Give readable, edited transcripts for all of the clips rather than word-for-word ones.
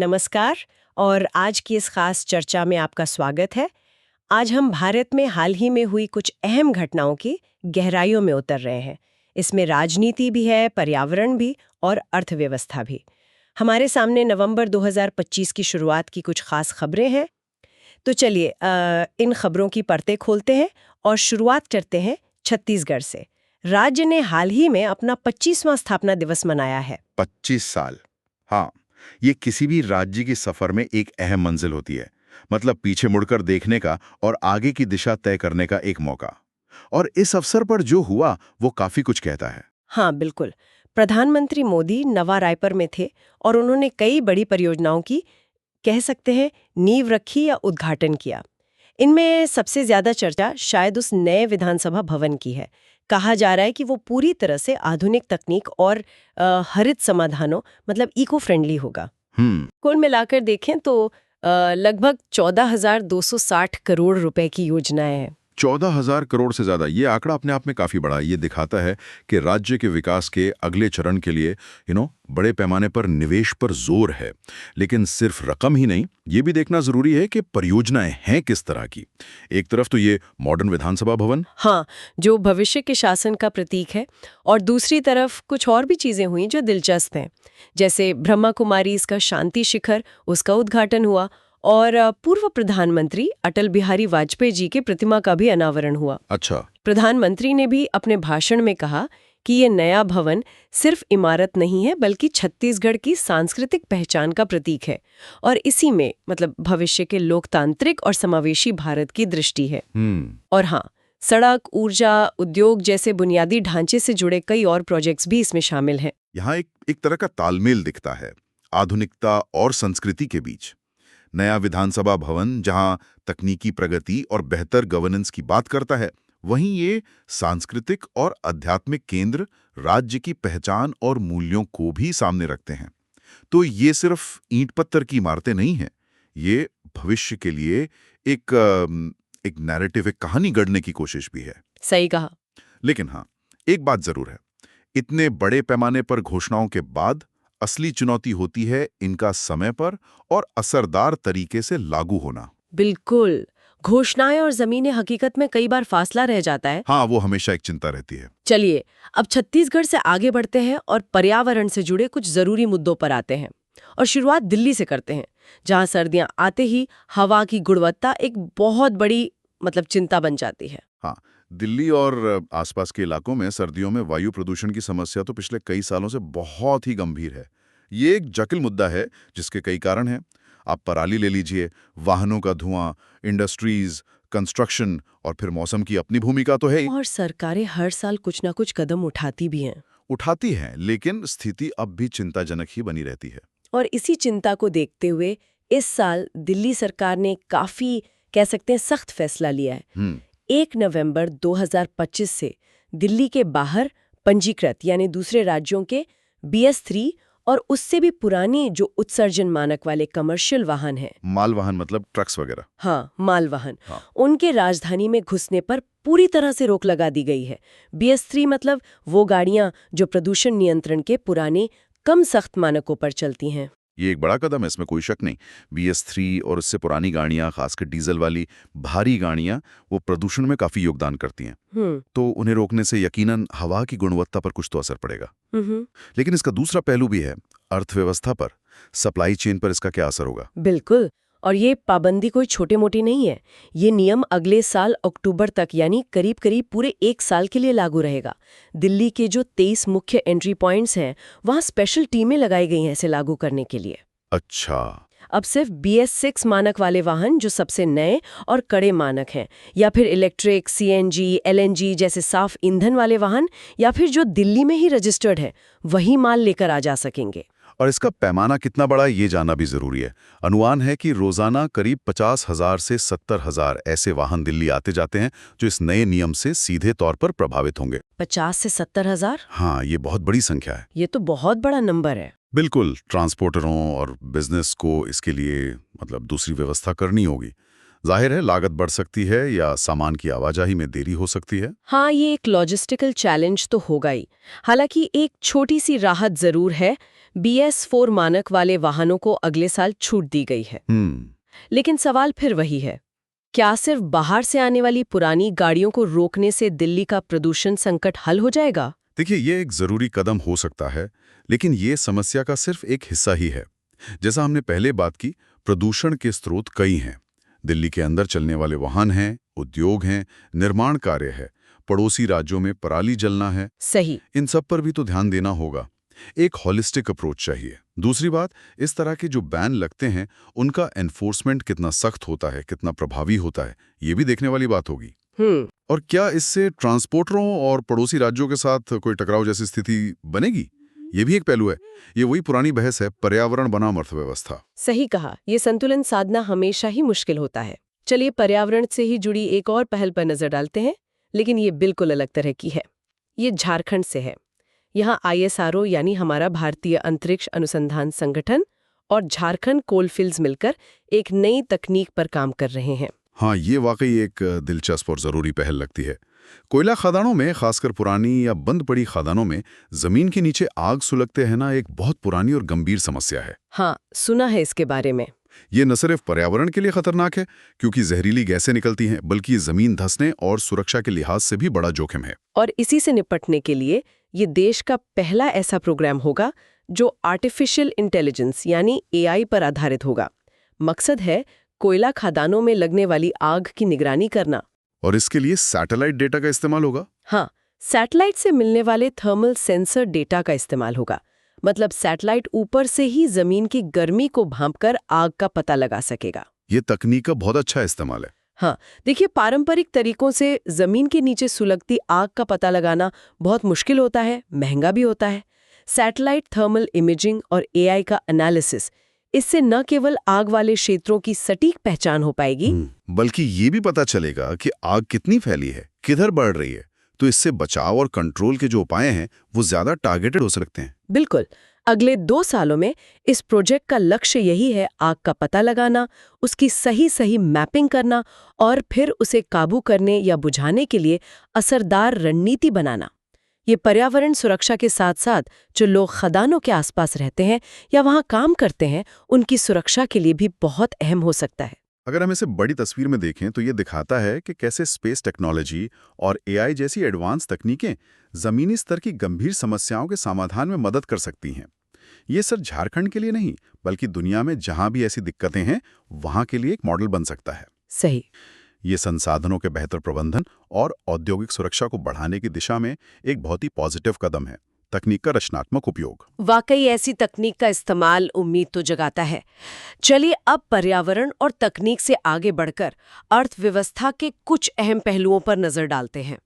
नमस्कार। और आज की इस खास चर्चा में आपका स्वागत है। आज हम भारत में हाल ही में हुई कुछ अहम घटनाओं की गहराइयों में उतर रहे हैं। इसमें राजनीति भी है, पर्यावरण भी और अर्थव्यवस्था भी। हमारे सामने नवंबर 2025 की शुरुआत की कुछ खास खबरें हैं। तो चलिए इन खबरों की परतें खोलते हैं और शुरुआत करते हैं छत्तीसगढ़ से। राज्य ने हाल ही में अपना 25वां स्थापना दिवस मनाया है। 25 साल। हाँ, ये किसी भी राज्य की सफर में एक अहम मंजिल होती है। मतलब पीछे मुड़कर देखने का और आगे की दिशा तय करने का एक मौका। और इस अवसर पर जो हुआ वो काफी कुछ कहता है। हाँ बिल्कुल। प्रधानमंत्री मोदी नवा रायपुर में थे और उन्होंने कई बड़ी परियोजनाओं की कह सकते हैं नींव रखी या उद्घाटन किया। इनमें सबसे ज्यादा चर्चा शायद उस नए विधानसभा भवन की है। कहा जा रहा है कि वो पूरी तरह से आधुनिक तकनीक और हरित समाधानों मतलब इको फ्रेंडली होगा। कुल मिलाकर देखें तो लगभग 14,260 करोड़ रुपए की योजनाएं हैं। 14,000 करोड़ से ज्यादा, ये आंकड़ा अपने आप में काफी बड़ा है। ये दिखाता है कि राज्य के विकास के अगले चरण के लिए बड़े पैमाने पर निवेश पर जोर है। लेकिन सिर्फ रकम ही नहीं, ये भी देखना जरूरी है कि परियोजनाएं हैं किस तरह की। एक तरफ तो ये मॉडर्न विधानसभा भवन, हाँ, जो भविष्य के शासन का प्रतीक है, और दूसरी तरफ कुछ और भी चीजें हुई जो दिलचस्प हैं। जैसे ब्रह्मा कुमारी इसका शांति शिखर, उसका उद्घाटन हुआ, और पूर्व प्रधानमंत्री अटल बिहारी वाजपेयी जी की प्रतिमा का भी अनावरण हुआ। अच्छा। प्रधानमंत्री ने भी अपने भाषण में कहा कि ये नया भवन सिर्फ इमारत नहीं है बल्कि छत्तीसगढ़ की सांस्कृतिक पहचान का प्रतीक है, और इसी में मतलब भविष्य के लोकतांत्रिक और समावेशी भारत की दृष्टि है। और हाँ, सड़क, ऊर्जा, उद्योग जैसे बुनियादी ढांचे से जुड़े कई और प्रोजेक्ट्स भी इसमें शामिल हैं। यहाँ एक तरह का तालमेल दिखता है आधुनिकता और संस्कृति के बीच। नया विधानसभा भवन जहां तकनीकी प्रगति और बेहतर गवर्नेंस की बात करता है, वहीं ये सांस्कृतिक और आध्यात्मिक केंद्र राज्य की पहचान और मूल्यों को भी सामने रखते हैं। तो ये सिर्फ ईंट पत्थर की इमारतें नहीं हैं, ये भविष्य के लिए एक नैरेटिव, एक कहानी गढ़ने की कोशिश भी है। सही कहा। लेकिन हाँ, एक बात जरूर है, इतने बड़े पैमाने पर घोषणाओं के बाद असली चुनौती होती है इनका समय पर और असरदार तरीके से लागू होना। बिल्कुल। घोषणाएं और जमीनी हकीकत में कई बार फासला रह जाता है। हाँ, वो हमेशा एक चिंता रहती है। चलिए अब छत्तीसगढ़ से आगे बढ़ते हैं और पर्यावरण से जुड़े कुछ जरूरी मुद्दों पर आते हैं। और शुरुआत दिल्ली से करते हैं, जहां सर्दियां आते ही हवा की गुणवत्ता एक बहुत बड़ी मतलब चिंता बन जाती है। हाँ, दिल्ली और आसपास के इलाकों में सर्दियों में वायु प्रदूषण की समस्या तो पिछले कई सालों से बहुत ही गंभीर है। ये एक जटिल मुद्दा है जिसके कई कारण हैं। आप पराली ले लीजिए, वाहनों का धुआं, इंडस्ट्रीज, कंस्ट्रक्शन, और फिर मौसम की अपनी भूमिका तो है ही। और सरकारें हर साल कुछ ना कुछ कदम उठाती भी हैं। उठाती हैं, लेकिन स्थिति अब भी चिंताजनक ही बनी रहती है। और इसी चिंता को देखते हुए इस साल दिल्ली सरकार ने काफी कह सकते हैं सख्त फैसला लिया है। 1 नवंबर 2025 से दिल्ली के बाहर पंजीकृत यानी दूसरे राज्यों के BS3 और उससे भी पुरानी जो उत्सर्जन मानक वाले कमर्शियल वाहन हैं, माल वाहन मतलब ट्रक्स वगैरह। हाँ, माल वाहन, हाँ। उनके राजधानी में घुसने पर पूरी तरह से रोक लगा दी गई है। BS3 मतलब वो गाड़ियां जो प्रदूषण नियंत्रण के पुराने कम सख्त मानकों पर चलती हैं। ये एक बड़ा कदम है, इसमें कोई शक नहीं। BS3 और उससे पुरानी गाड़ियां, खासकर डीजल वाली भारी गाड़ियां, वो प्रदूषण में काफी योगदान करती हैं। तो उन्हें रोकने से यकीनन हवा की गुणवत्ता पर कुछ तो असर पड़ेगा। लेकिन इसका दूसरा पहलू भी है, अर्थव्यवस्था पर, सप्लाई चेन पर इसका क्या असर होगा। बिल्कुल। और ये पाबंदी कोई छोटे मोटी नहीं है। ये नियम अगले साल अक्टूबर तक यानी करीब करीब पूरे 1 साल के लिए लागू रहेगा। दिल्ली के जो 23 मुख्य एंट्री पॉइंट्स हैं, वहाँ स्पेशल टीमें लगाई गई हैं इसे लागू करने के लिए। अच्छा। अब सिर्फ BS6 मानक वाले वाहन जो सबसे नए और कड़े मानक हैं, या फिर इलेक्ट्रिक, CNG, LNG जैसे साफ ईंधन वाले वाहन, या फिर जो दिल्ली में ही रजिस्टर्ड है, वही माल लेकर आ जा सकेंगे। और इसका पैमाना कितना बड़ा ये जानना भी जरूरी है। अनुमान है कि रोजाना करीब 50,000 से 70,000 ऐसे वाहन दिल्ली आते जाते हैं जो इस नए नियम से सीधे तौर पर प्रभावित होंगे। 50 से 70,000? हाँ, ये बहुत बड़ी संख्या है। ये तो बहुत बड़ा नंबर है। बिल्कुल। ट्रांसपोर्टरों और बिजनेस को इसके लिए मतलब दूसरी व्यवस्था करनी होगी। जाहिर है लागत बढ़ सकती है या सामान की आवाजाही में देरी हो सकती है। हाँ, ये एक लॉजिस्टिकल चैलेंज तो होगा ही। हालांकि एक छोटी सी राहत जरूर है। BS4 मानक वाले वाहनों को अगले साल छूट दी गई है। लेकिन सवाल फिर वही है, क्या सिर्फ बाहर से आने वाली पुरानी गाड़ियों को रोकने से दिल्ली का प्रदूषण संकट हल हो जाएगा? देखिए, ये एक जरूरी कदम हो सकता है, लेकिन ये समस्या का सिर्फ एक हिस्सा ही है। जैसा हमने पहले बात की, प्रदूषण के स्रोत कई हैं। दिल्ली के अंदर चलने वाले वाहन हैं, उद्योग हैं, निर्माण कार्य है, पड़ोसी राज्यों में पराली जलना है। सही। इन सब पर भी तो ध्यान देना होगा। एक हॉलिस्टिक अप्रोच चाहिए। दूसरी बात, इस तरह के जो बैन लगते हैं उनका एनफोर्समेंट कितना सख्त होता है, कितना प्रभावी होता है, ये भी देखने वाली बात होगी। और क्या इससे ट्रांसपोर्टरों और पड़ोसी राज्यों के साथ कोई टकराव जैसी स्थिति बनेगी? ये भी एक पहलू है। ये वही पुरानी बहस है, पर्यावरण बनाम अर्थव्यवस्था। सही कहा, ये संतुलन साधना हमेशा ही मुश्किल होता है। चलिए पर्यावरण से ही जुड़ी एक और पहल पर नजर डालते हैं, लेकिन ये बिल्कुल अलग तरह की है। ये झारखंड से है। यहाँ ISRO यानी हमारा भारतीय अंतरिक्ष अनुसंधान संगठन और झारखंड कोलफील्ड्स मिलकर एक नई तकनीक पर काम कर रहे हैं। हाँ, ये वाकई एक दिलचस्प और ज़रूरी पहल लगती है। कोयला खदानों में, खासकर पुरानी या बंद पड़ी खदानों में जमीन के नीचे आग सुलगते हैं ना, एक बहुत पुरानी और गंभीर समस्या है। हाँ, सुना है इसके बारे में। ये न सिर्फ पर्यावरण के लिए खतरनाक है क्योंकि जहरीली गैसें निकलती हैं, बल्कि जमीन धंसने और सुरक्षा के लिहाज से भी बड़ा जोखिम है। और इसी से निपटने के लिए ये देश का पहला ऐसा प्रोग्राम होगा जो आर्टिफिशियल इंटेलिजेंस यानी AI पर आधारित होगा। मकसद है कोयला खदानों में लगने वाली आग की निगरानी करना। और इसके लिए सैटेलाइट डेटा का इस्तेमाल होगा? हाँ, सैटेलाइट से मिलने वाले थर्मल सेंसर डेटा का इस्तेमाल होगा। मतलब सैटेलाइट ऊपर से ही जमीन की गर्मी को भांपकर आग का पता लगा सकेगा। ये तकनीक का बहुत अच्छा इस्तेमाल है। हाँ, देखिए पारंपरिक तरीकों से जमीन के नीचे सुलगती आग का पता लगाना बहुत मुश्किल होता है, महंगा भी होता है। सैटेलाइट थर्मल इमेजिंग और AI का एनालिसिस, इससे न केवल आग वाले क्षेत्रों की सटीक पहचान हो पाएगी, बल्कि ये भी पता चलेगा कि आग कितनी फैली है, किधर बढ़ रही है। तो इससे बचाव और कंट्रोल के जो उपाय हैं वो ज्यादा टारगेटेड हो सकते हैं। बिल्कुल। अगले 2 सालों में इस प्रोजेक्ट का लक्ष्य यही है, आग का पता लगाना, उसकी सही मैपिंग करना और फिर उसे काबू करने या बुझाने के लिए असरदार रणनीति बनाना। ये पर्यावरण सुरक्षा के साथ साथ जो लोग खदानों के आसपास रहते हैं या वहाँ काम करते हैं, उनकी सुरक्षा के लिए भी बहुत अहम हो सकता है। अगर हम इसे बड़ी तस्वीर में देखें तो ये दिखाता है कि कैसे स्पेस टेक्नोलॉजी और AI जैसी एडवांस तकनीकें जमीनी स्तर की गंभीर समस्याओं के समाधान में मदद कर सकती हैं। ये सिर्फ झारखंड के लिए नहीं, बल्कि दुनिया में जहां भी ऐसी दिक्कतें हैं वहां के लिए एक मॉडल बन सकता है। सही। ये संसाधनों के बेहतर प्रबंधन और औद्योगिक सुरक्षा को बढ़ाने की दिशा में एक बहुत ही पॉजिटिव कदम है। तकनीक का रचनात्मक उपयोग। वाकई ऐसी तकनीक का इस्तेमाल उम्मीद तो जगाता है। चलिए अब पर्यावरण और तकनीक से आगे बढ़कर अर्थव्यवस्था के कुछ अहम पहलुओं पर नजर डालते हैं।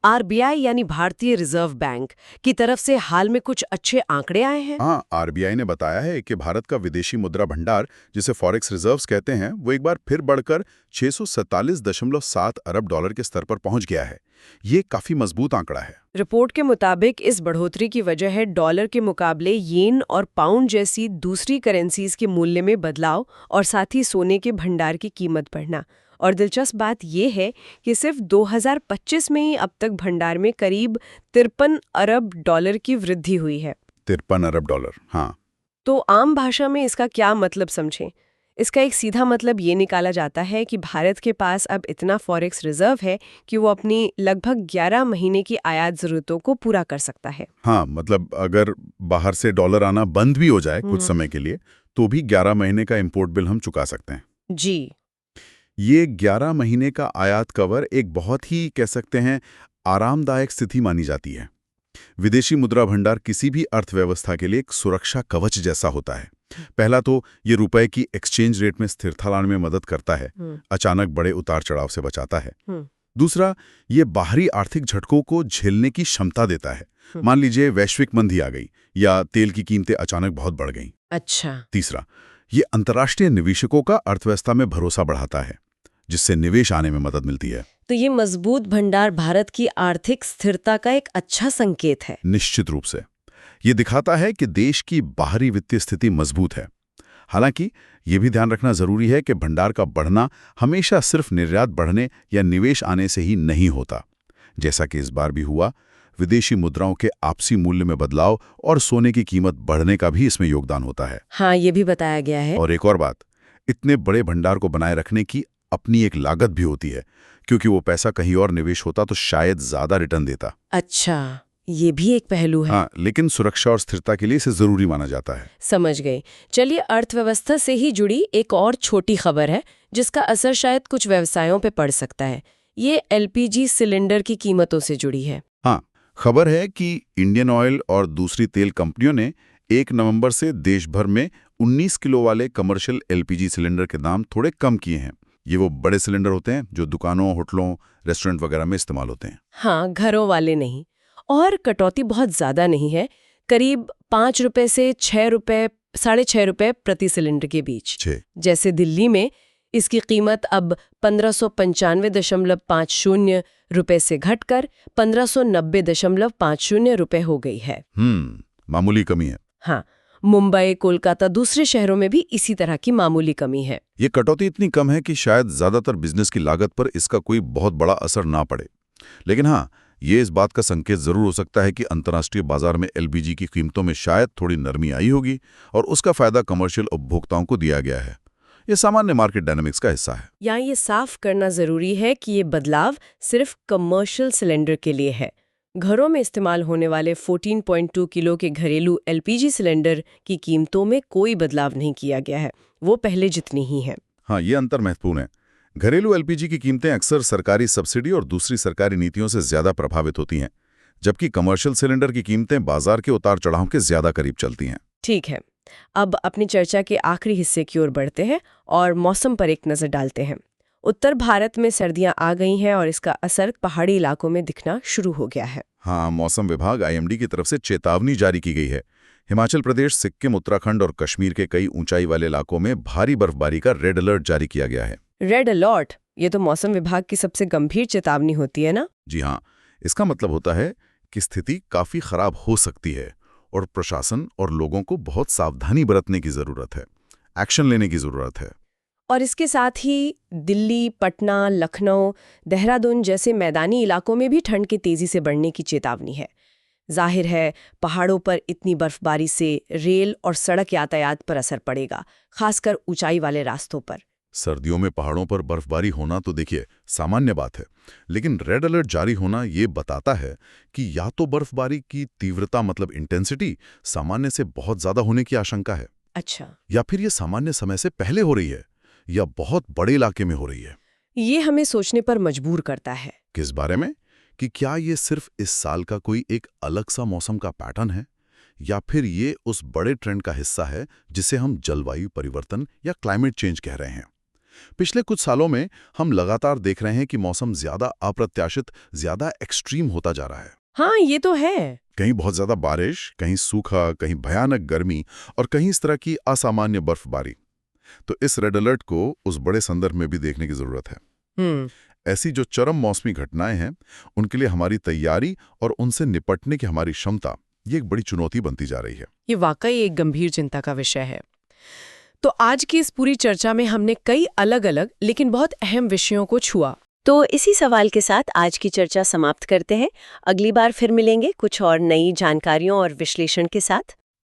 RBI यानी भारतीय रिजर्व बैंक की तरफ से हाल में कुछ अच्छे आंकड़े आए हैं। हाँ, RBI ने बताया है कि भारत का विदेशी मुद्रा भंडार, जिसे फॉरेक्स रिजर्व्स कहते हैं, वो एक बार फिर बढ़कर 647.7 अरब डॉलर के स्तर पर पहुंच गया है। ये काफी मजबूत आंकड़ा है। रिपोर्ट के मुताबिक इस बढ़ोतरी की वजह है डॉलर के मुकाबले येन और पाउंड जैसी दूसरी करेंसीज के मूल्य में बदलाव और साथ ही सोने के भंडार की कीमत बढ़ना। और दिलचस्प बात यह है कि सिर्फ 2025 में ही अब तक भंडार में करीब 53 अरब डॉलर की वृद्धि हुई है। 53 अरब डॉलर, हाँ। तो आम भाषा में इसका क्या मतलब समझें? इसका एक सीधा मतलब ये निकाला जाता है कि भारत के पास अब इतना फॉरेक्स रिजर्व है कि वो अपनी लगभग 11 महीने की आयात जरूरतों को पूरा कर सकता है। हाँ, मतलब अगर बाहर से डॉलर आना बंद भी हो जाए कुछ समय के लिए, तो भी 11 महीने का इंपोर्ट बिल हम चुका सकते हैं। जी। ये 11 महीने का आयात कवर एक बहुत ही, कह सकते हैं, आरामदायक स्थिति मानी जाती है। विदेशी मुद्रा भंडार किसी भी अर्थव्यवस्था के लिए एक सुरक्षा कवच जैसा होता है। पहला तो ये रुपए की एक्सचेंज रेट में स्थिरता लाने में मदद करता है, अचानक बड़े उतार चढ़ाव से बचाता है। दूसरा, ये बाहरी आर्थिक झटकों को झेलने की क्षमता देता है। मान लीजिए वैश्विक मंदी आ गई या तेल की कीमतें अचानक बहुत बढ़ गईं। अच्छा। तीसरा, ये अंतर्राष्ट्रीय निवेशकों का अर्थव्यवस्था में भरोसा बढ़ाता है, जिससे निवेश आने में मदद मिलती है। तो ये मजबूत भंडार भारत की आर्थिक स्थिरता का एक अच्छा संकेत है। निश्चित रूप से ये दिखाता है कि देश की बाहरी वित्तीय स्थिति मजबूत है। हालांकि ये भी ध्यान रखना जरूरी है कि भंडार का बढ़ना हमेशा सिर्फ निर्यात बढ़ने या निवेश आने से ही नहीं होता। जैसा कि इस बार भी हुआ, विदेशी मुद्राओं के आपसी मूल्य में बदलाव और सोने की कीमत बढ़ने का भी इसमें योगदान होता है। हाँ, ये भी बताया गया है। और एक और बात, इतने बड़े भंडार को बनाए रखने की अपनी एक लागत भी होती है, क्योंकि वो पैसा कहीं और निवेश होता तो शायद ज्यादा रिटर्न देता। अच्छा, ये भी एक पहलू है। हाँ, लेकिन सुरक्षा और स्थिरता के लिए इसे जरूरी माना जाता है। समझ गई। चलिए, अर्थव्यवस्था से ही जुड़ी एक और छोटी खबर है जिसका असर शायद कुछ व्यवसायों पे पड़ सकता है। ये एलपीजी सिलेंडर की कीमतों से जुड़ी है। हाँ, खबर है कि इंडियन ऑयल और दूसरी तेल कंपनियों ने 1 नवंबर से देश भर में 19 किलो वाले कमर्शियल एलपीजी सिलेंडर के दाम थोड़े कम किए हैं। ये वो बड़े सिलेंडर होते हैं जो दुकानों, होटलों, रेस्टोरेंट वगैरह में इस्तेमाल होते हैं। हाँ, घरों वाले नहीं। और कटौती बहुत ज्यादा नहीं है, करीब 5 रुपए से 6 रुपए, 6.5 रुपए प्रति सिलेंडर के बीच। जैसे दिल्ली में इसकी कीमत अब 1595.50 रुपए से घटकर 1590.50 रुपए हो गई है। मामूली कमी है। हाँ, मुंबई, कोलकाता, दूसरे शहरों में भी इसी तरह की मामूली कमी है। ये कटौती इतनी कम है कि शायद ज्यादातर बिजनेस की लागत पर इसका कोई बहुत बड़ा असर ना पड़े। लेकिन हाँ, ये इस बात का संकेत जरूर हो सकता है कि अंतर्राष्ट्रीय बाजार में एलपीजी की कीमतों में शायद थोड़ी नरमी आई होगी और उसका फायदा कमर्शियल उपभोक्ताओं को दिया गया है। ये सामान्य मार्केट डायनामिक्स का हिस्सा है। यहाँ ये साफ करना जरूरी है कि ये बदलाव सिर्फ कमर्शियल सिलेंडर के लिए है। घरों में इस्तेमाल होने वाले 14.2 किलो के घरेलू एलपीजी सिलेंडर की कीमतों में कोई बदलाव नहीं किया गया है, वो पहले जितनी ही है। हाँ, ये अंतर महत्वपूर्ण है। घरेलू एलपीजी की कीमतें अक्सर सरकारी सब्सिडी और दूसरी सरकारी नीतियों से ज्यादा प्रभावित होती हैं, जबकि कमर्शियल सिलेंडर की कीमतें बाजार के उतार चढ़ाव के ज्यादा करीब चलती हैं। ठीक है, अब अपनी चर्चा के आखिरी हिस्से की ओर बढ़ते हैं और मौसम पर एक नजर डालते हैं। उत्तर भारत में सर्दियां आ गई हैं और इसका असर पहाड़ी इलाकों में दिखना शुरू हो गया है। हाँ, मौसम विभाग आईएमडी की तरफ से चेतावनी जारी की गई है। हिमाचल प्रदेश, सिक्किम, उत्तराखंड और कश्मीर के कई ऊंचाई वाले इलाकों में भारी बर्फबारी का रेड अलर्ट जारी किया गया है। रेड अलर्ट, ये तो मौसम विभाग की सबसे गंभीर चेतावनी होती है ना? जी हाँ, इसका मतलब होता है कि स्थिति काफी खराब हो सकती है और प्रशासन और लोगों को बहुत सावधानी बरतने की जरूरत है, एक्शन लेने की जरूरत है। और इसके साथ ही दिल्ली, पटना, लखनऊ, देहरादून जैसे मैदानी इलाकों में भी ठंड के तेजी से बढ़ने की चेतावनी है। जाहिर है, पहाड़ों पर इतनी बर्फबारी से रेल और सड़क यातायात पर असर पड़ेगा, खासकर ऊंचाई वाले रास्तों पर। सर्दियों में पहाड़ों पर बर्फबारी होना तो देखिए सामान्य बात है, लेकिन रेड अलर्ट जारी होना ये बताता है कि या तो बर्फबारी की तीव्रता मतलब इंटेंसिटी सामान्य से बहुत ज्यादा होने की आशंका है। अच्छा। या फिर ये सामान्य समय से पहले हो रही है या बहुत बड़े इलाके में हो रही है। ये हमें सोचने पर मजबूर करता है। किस बारे में? कि क्या ये सिर्फ इस साल का कोई एक अलग सा मौसम का पैटर्न है या फिर ये उस बड़े ट्रेंड का हिस्सा है जिसे हम जलवायु परिवर्तन या क्लाइमेट चेंज कह रहे हैं। पिछले कुछ सालों में हम लगातार देख रहे हैं कि मौसम ज्यादा अप्रत्याशित, ज्यादा एक्सट्रीम होता जा रहा है। हाँ, ये तो है। कहीं बहुत ज्यादा बारिश, कहीं सूखा, कहीं भयानक गर्मी और कहीं इस तरह की असामान्य बर्फबारी। तो इस रेड अलर्ट को उस बड़े संदर्भ में भी देखने की जरूरत है। ऐसी जो चरम मौसमी घटनाएं हैं, उनके लिए हमारी तैयारी और उनसे निपटने की हमारी क्षमता, ये एक बड़ी चुनौती बनती जा रही है। ये वाकई एक गंभीर चिंता का विषय है। तो आज की इस पूरी चर्चा में हमने कई अलग-अलग लेकिन बहुत अहम विषयों को छुआ। तो इसी सवाल के साथ आज की चर्चा समाप्त करते हैं। अगली बार फिर मिलेंगे कुछ और नई जानकारियों और विश्लेषण के साथ।